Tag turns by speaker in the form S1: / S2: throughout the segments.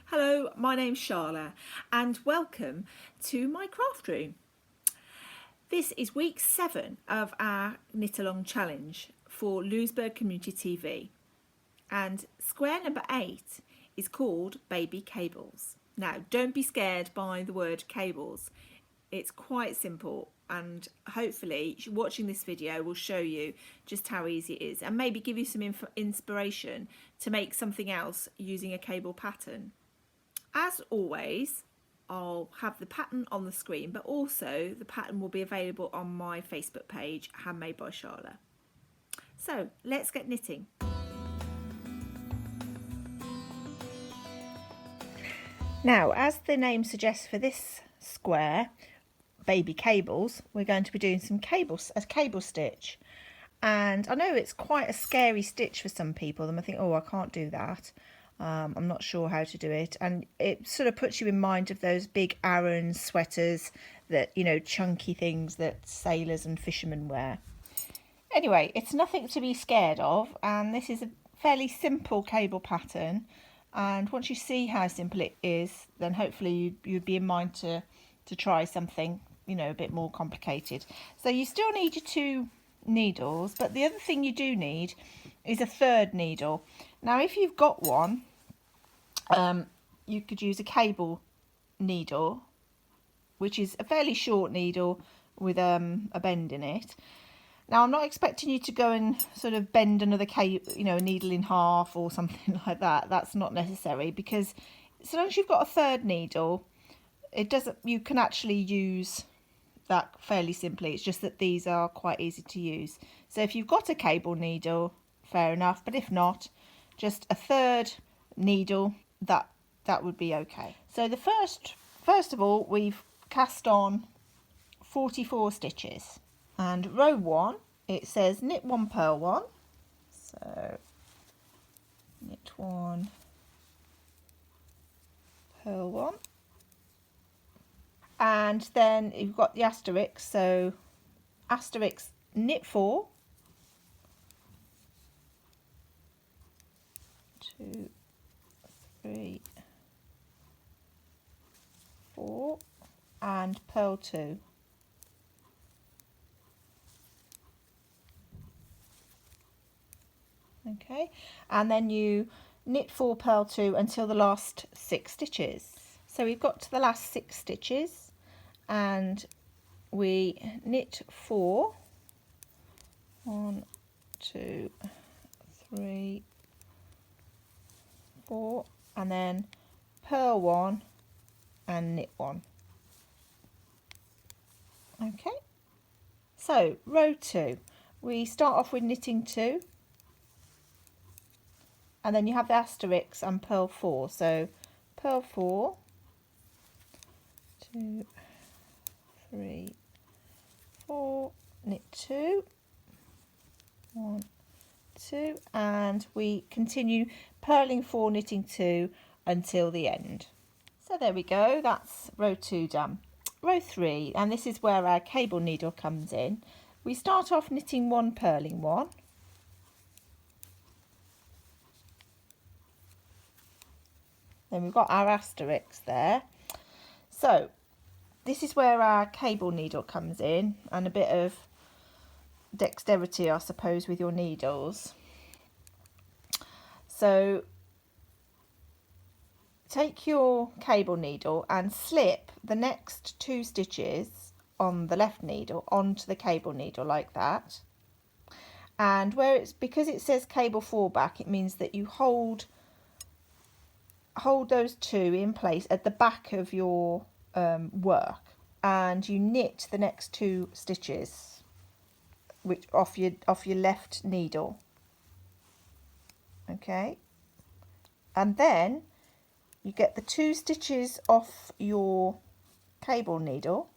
S1: Hello, my name's Sharla and welcome to my craft room. This is week 7 of our Knit Along challenge for Louisburg Community TV, and square number 8 is called Baby Cables. Now don't be scared by the word cables, it's quite simple, and hopefully watching this video will show you just how easy it is and maybe give you some inspiration to make something else using a cable pattern. As always, I'll have the pattern on the screen, but also the pattern will be available on my Facebook page, Handmade by Sharla. So let's get knitting. Now, as the name suggests for this square, baby cables, we're going to be doing a cable stitch. And I know it's quite a scary stitch for some people. They might think, oh, I can't do that. I'm not sure how to do it, and it sort of puts you in mind of those big Aran sweaters, that, you know, chunky things that sailors and fishermen wear. Anyway, it's nothing to be scared of, and this is a fairly simple cable pattern, and once you see how simple it is, then hopefully you'd be in mind to try something, you know, a bit more complicated. So you still need your 2 needles, but the other thing you do need is a 3rd needle. Now if you've got one, you could use a cable needle, which is a fairly short needle with a bend in it. Now I'm not expecting you to go and sort of bend another needle in half or something like that. That's not necessary, because so long as you've got a 3rd needle, you can actually use that fairly simply. It's just that these are quite easy to use. So if you've got a cable needle, fair enough, but if not, just a 3rd needle, that would be okay. So the first of all, we've cast on 44 stitches, and row 1 it says knit 1, purl 1, so knit 1, purl 1, and then you've got the asterisk, so asterisk knit 4, 2, 3, 4, and purl 2. Okay, and then you knit 4, purl 2 until the last 6 stitches. So we've got to the last 6 stitches, and we knit 4, 1, 2, 3, 4, and then purl 1 and knit 1. Okay, so row 2, we start off with knitting 2, and then you have the asterisk and purl 4, so purl 4, 2, 3, 4, knit 2, 1, 2, and we continue purling 4, knitting 2 until the end. So there we go, that's row 2 done. Row 3, and this is where our cable needle comes in. We start off knitting 1, purling 1, then we've got our asterisk there. So this is where our cable needle comes in, and a bit of dexterity, I suppose, with your needles. So take your cable needle and slip the next 2 stitches on the left needle onto the cable needle like that, and because it says cable 4 back, it means that you hold those 2 in place at the back of your work, and you knit the next 2 stitches off your left needle. Okay, and then you get the 2 stitches off your cable needle,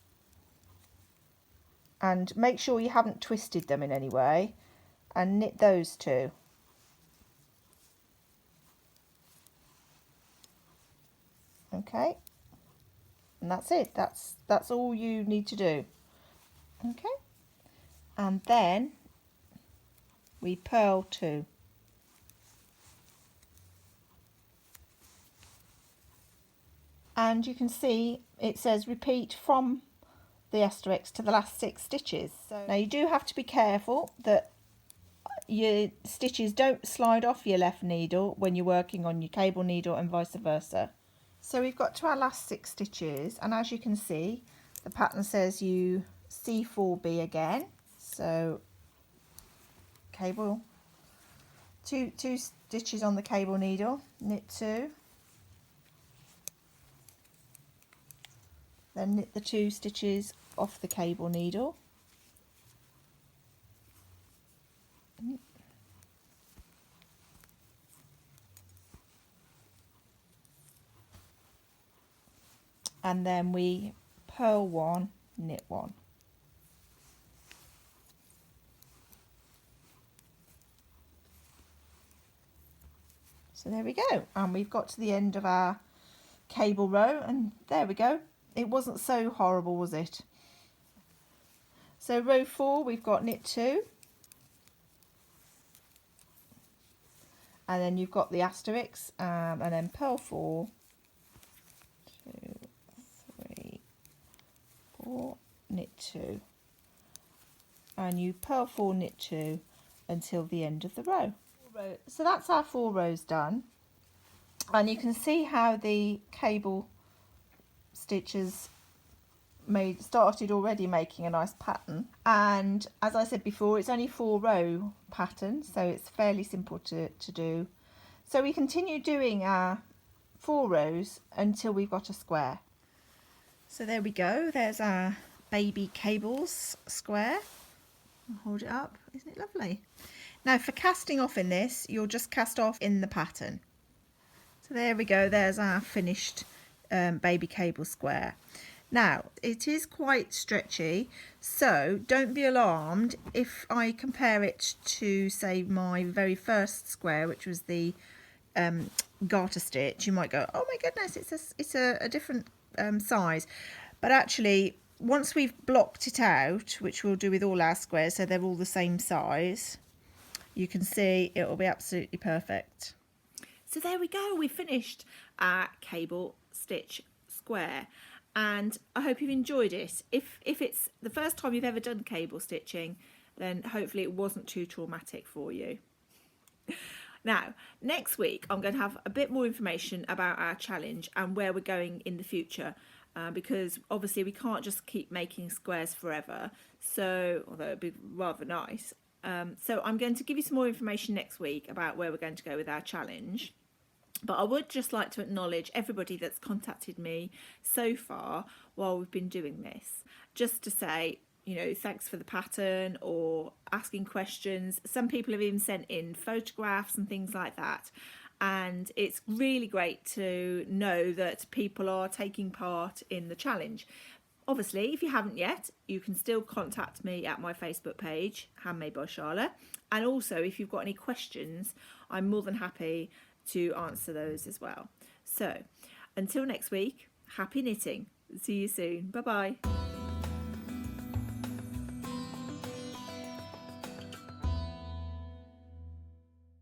S1: and make sure you haven't twisted them in any way, and knit those 2. Okay, and that's it. That's all you need to do. Okay, and then we purl 2. and you can see it says repeat from the asterisk to the last 6 stitches. So now you do have to be careful that your stitches don't slide off your left needle when you're working on your cable needle and vice versa. So we've got to our last 6 stitches, and as you can see the pattern says you C4B again, so cable, two stitches on the cable needle, knit 2, then knit the 2 stitches off the cable needle, and then we purl 1, knit 1. So there we go, and we've got to the end of our cable row, and there we go. It wasn't so horrible, was it? So row 4 we've got knit 2, and then you've got the asterisks, and then purl 4, 2, 3, 4, knit 2, and you purl 4, knit 2 until the end of the row. So that's our 4 rows done, and you can see how the cable stitches started already making a nice pattern. And as I said before, it's only 4 row pattern, so it's fairly simple to do. So we continue doing our 4 rows until we've got a square. So there we go, there's our baby cables square. I'll hold it up, isn't it lovely? Now for casting off in this, you'll just cast off in the pattern. So there we go, there's our finished baby cable square. Now it is quite stretchy, so don't be alarmed if I compare it to, say, my very first square, which was the garter stitch. You might go, oh my goodness, it's a different size, but actually once we've blocked it out, which we'll do with all our squares so they're all the same size, you can see it will be absolutely perfect. So there we go, we finished our cable stitch square, and I hope you've enjoyed it. If it's the first time you've ever done cable stitching, then hopefully it wasn't too traumatic for you. Now next week I'm going to have a bit more information about our challenge and where we're going in the future, because obviously we can't just keep making squares forever, so although it'd be rather nice. So I'm going to give you some more information next week about where we're going to go with our challenge. But I would just like to acknowledge everybody that's contacted me so far while we've been doing this, just to say, you know, thanks for the pattern or asking questions. Some people have even sent in photographs and things like that, and it's really great to know that people are taking part in the challenge. Obviously, if you haven't yet, you can still contact me at my Facebook page, Handmade by Sharla, and also if you've got any questions, I'm more than happy to answer those as well. So until next week, happy knitting. See you soon. Bye bye.